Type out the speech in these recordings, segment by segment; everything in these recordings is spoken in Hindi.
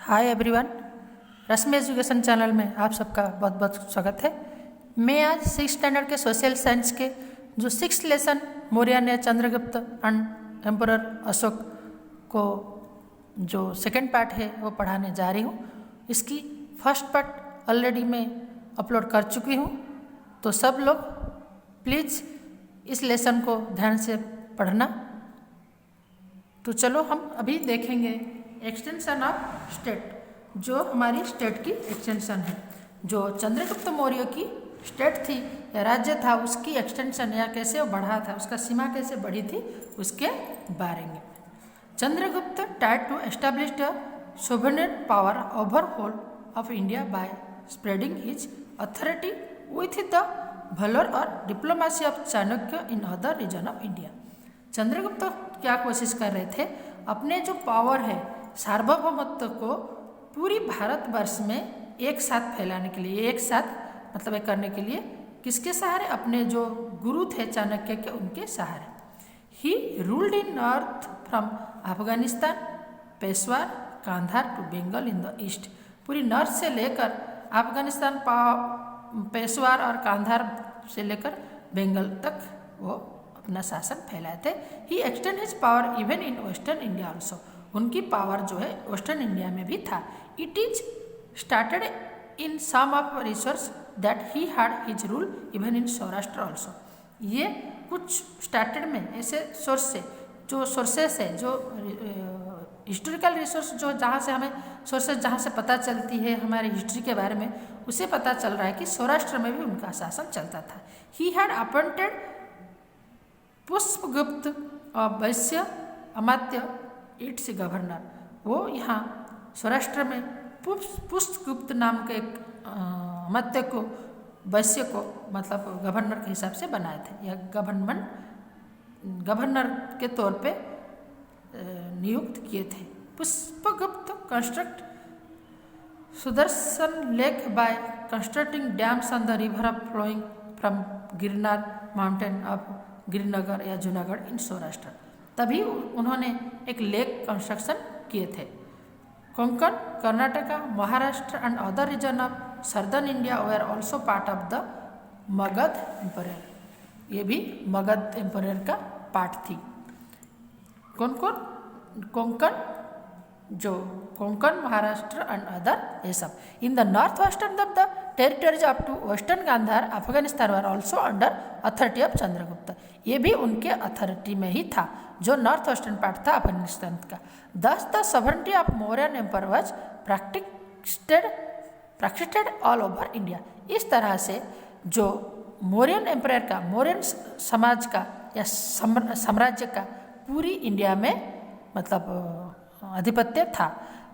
हाय एवरीवन, रश्मि एजुकेशन चैनल में आप सबका बहुत बहुत स्वागत है। मैं आज 6th स्टैंडर्ड के सोशल साइंस के जो 6th लेसन मौर्यन या चंद्रगुप्त एंड एम्परर अशोक को जो सेकंड पार्ट है वो पढ़ाने जा रही हूँ। इसकी फर्स्ट पार्ट ऑलरेडी मैं अपलोड कर चुकी हूँ, तो सब लोग प्लीज़ इस लेसन को ध्यान से पढ़ना। तो चलो हम अभी देखेंगे एक्सटेंशन ऑफ स्टेट, जो हमारी स्टेट की एक्सटेंशन है। जो चंद्रगुप्त मौर्य की स्टेट थी या राज्य था, उसकी एक्सटेंशन या कैसे वो बढ़ा था, उसका सीमा कैसे बढ़ी थी, उसके बारे में। Chandragupta tried to establish a sovereign power over whole of India by spreading his authority with the valor और diplomacy of Chanakya in other region of India। Chandragupta क्या कोशिश कर रहे थे, अपने जो पावर है, सार्वभौमत्व को पूरी भारतवर्ष में एक साथ फैलाने के लिए, एक साथ मतलब एक करने के लिए किसके सहारे, अपने जो गुरु थे चाणक्य के, उनके सहारे। He ruled in north from Afghanistan, Peshawar, Kandahar to Bengal in the east. पूरी नॉर्थ से लेकर अफगानिस्तान, पेशवार और कांधार से लेकर बंगाल तक वो अपना शासन फैलाए थे। He extend his power even in western India also. उनकी पावर जो है वेस्टर्न इंडिया में भी था। It is started in some of resource that he had his rule even in Saurashtra also. ये कुछ स्टार्टेड में ऐसे सोर्स से, जो सोर्सेस है, जो हिस्टोरिकल रिसोर्स, जो जहाँ से हमें सोर्सेज जहाँ से पता चलती है हमारे हिस्ट्री के बारे में, उसे पता चल रहा है कि सौराष्ट्र में भी उनका शासन चलता था। He had appointed Pushpagupta Vysya Amatya it's governor. वो यहाँ सौराष्ट्र में पुष्पगुप्त नाम के एक अमात्य को, वैश्य को मतलब गवर्नर के हिसाब से बनाए थे, या गवर्नर के तौर पे नियुक्त किए थे। Pushpagupta construct Sudarshan lake by constructing dams on the river of flowing from Girnar mountain of Girnagar या जूनागढ़ इन सौराष्ट्र। तभी उन्होंने एक लेक कंस्ट्रक्शन किए थे। Konkan, Karnataka, Maharashtra and other region of southern India were also part of the Magadh empire. ये भी मगध एम्पायर का पार्ट थी। कौन कौन? कोंकण, जो कोंकण, महाराष्ट्र एंड अदर, ये सब। In the north western of the territories up to western Gandhar, Afghanistan were also under authority of Chandragupta. ये भी उनके अथॉरिटी में ही था, जो नॉर्थ वेस्टर्न पार्ट था अफगानिस्तान का। Thus the sovereignty of Mauryan empire was practised all over India. इस तरह से जो मौर्यन एम्पायर का, मौर्यन समाज का या साम्राज्य का पूरी इंडिया में मतलब आधिपत्य था।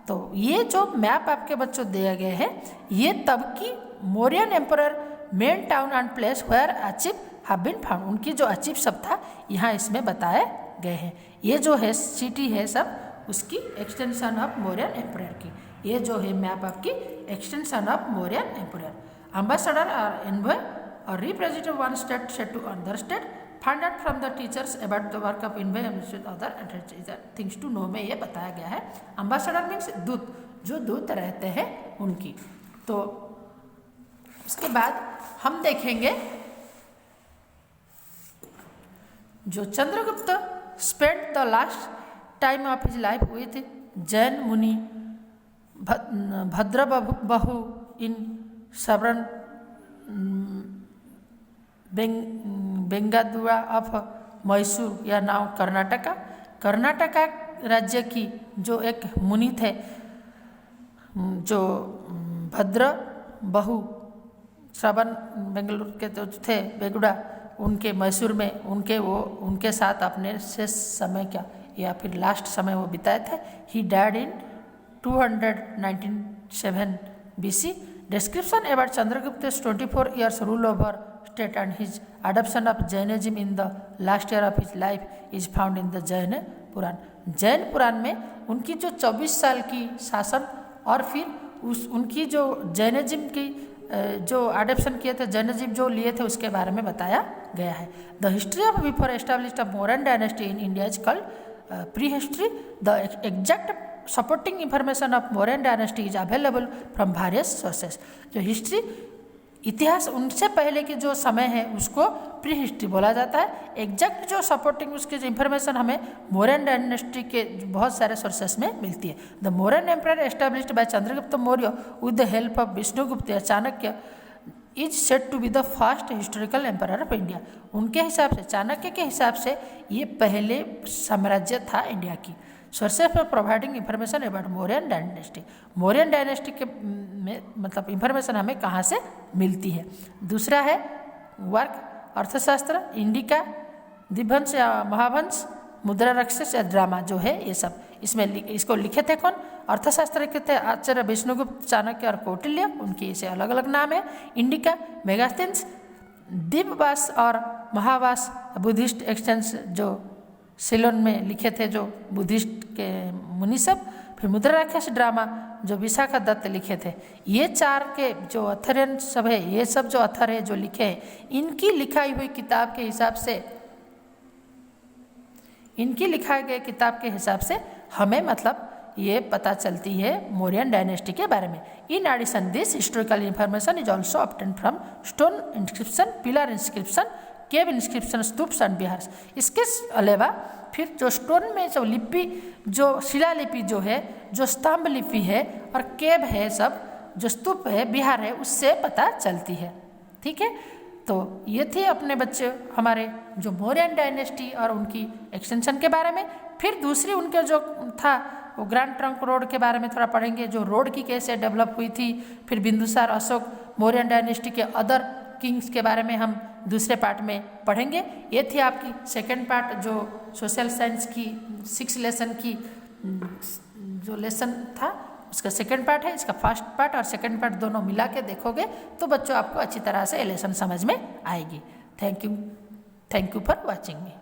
तो ये जो मैप आपके बच्चों दिए गए हैं, ये तब की Mauryan empire main town and place where achieve have been found. उनकी जो अचीव सब था यहाँ इसमें बताए गए हैं। ये जो है सिटी है सब उसकी एक्सटेंशन ऑफ मौर्यन एम्पायर की। ये जो है मैप आपकी extension of Mauryan empire. Ambassador और एनवॉय और representative one state set to other state, find out from the teachers about the work of envoy other things to know में ये बताया गया है। एम्बेसडर मीन्स दूत, जो दूत रहते हैं उनकी। तो उसके बाद हम देखेंगे जो Chandragupta spend the last time of his life with Jain मुनि भद्रबहु इन सवर्ण बेंगादुआ ऑफ मैसूर या नाउ कर्नाटका। कर्नाटका राज्य की जो एक मुनि थे, जो भद्र बहु श्रवण बेंगलुरु के जो थे बेगुड़ा, उनके मैसूर में उनके साथ अपने शेष समय क्या या फिर लास्ट समय वो बिताए थे। He died in 297 BC। Description about Chandragupta 24 years rule over state and his adoption of Jainism in the last year of his life is found in the Jain Puran. Jain Puran में उनकी जो 24 साल की शासन और फिर उनकी जो जैनिज्म की जो अडॉप्शन किए थे, जैनिज्म जो लिए थे, उसके बारे में बताया गया है। The history of before established of Mauryan dynasty in India is called pre history. The exact supporting information of Mauryan dynasty is available from various sources. जो हिस्ट्री इतिहास उनसे पहले की जो समय है उसको प्री हिस्ट्री बोला जाता है। एग्जैक्ट जो सपोर्टिंग उसकी जो इन्फॉर्मेशन हमें मौर्यन डायनेस्टी के बहुत सारे सोर्सेस में मिलती है। The Mauryan empire established by Chandragupta Maurya with the help of Vishnugupta या Chanakya is said to be the first historical empire of India. उनके हिसाब से, चाणक्य के हिसाब से ये पहले साम्राज्य था इंडिया की। Sources for providing information about Mauryan dynasty, Mauryan dynasty के में मतलब इंफॉर्मेशन हमें कहाँ से मिलती है। दूसरा है वर्क अर्थशास्त्र, इंडिका, दिवंश या महावंश, मुद्रा राक्षस या ड्रामा जो है ये सब इसमें इसको लिखे थे कौन? अर्थशास्त्र लिखे थे आचार्य विष्णुगुप्त, चाणक्य और कौटिल्य, उनके इसे अलग अलग नाम है। इंडिका मेगास्थेन्स, दिव्यवास और महावास बुद्धिस्ट एक्सचेंज जो सिलोन में लिखे थे जो बुद्धिस्ट के मुनि सब। फिर मुद्रा राक्षस ड्रामा जो विशाखा दत्त लिखे थे। ये चार के जो अथरियन सब है, ये सब जो अथर है जो लिखे हैं, इनकी लिखाई हुई किताब के हिसाब से, इनकी लिखाए गए किताब के हिसाब से हमें मतलब ये पता चलती है मौर्यन डायनेस्टी के बारे में। In addition this historical information is also obtain from stone inscription, pillar inscription, cave inscription, stupas and viharas. इसके अलावा फिर जो स्टोन में जो लिपि, जो शिलालिपि जो है, जो स्तंभ लिपि है और केव है, सब जो स्तूप है, बिहार है, उससे पता चलती है। ठीक है, तो ये थे अपने बच्चे हमारे जो मौर्यन डायनेस्टी और उनकी एक्सटेंशन के बारे में। फिर दूसरी उनके जो था वो ग्रैंड ट्रंक रोड के बारे में थोड़ा पढ़ेंगे, जो रोड की कैसे डेवलप हुई थी। फिर बिंदुसार, अशोक, मौर्यन डायनेस्टी के अदर किंग्स के बारे में हम दूसरे पार्ट में पढ़ेंगे। ये थी आपकी सेकंड पार्ट जो सोशल साइंस की 6 लेसन की जो लेसन था उसका सेकंड पार्ट है। इसका फर्स्ट पार्ट और सेकंड पार्ट दोनों मिला के देखोगे तो बच्चों आपको अच्छी तरह से ये लेसन समझ में आएगी। Thank you for watching me.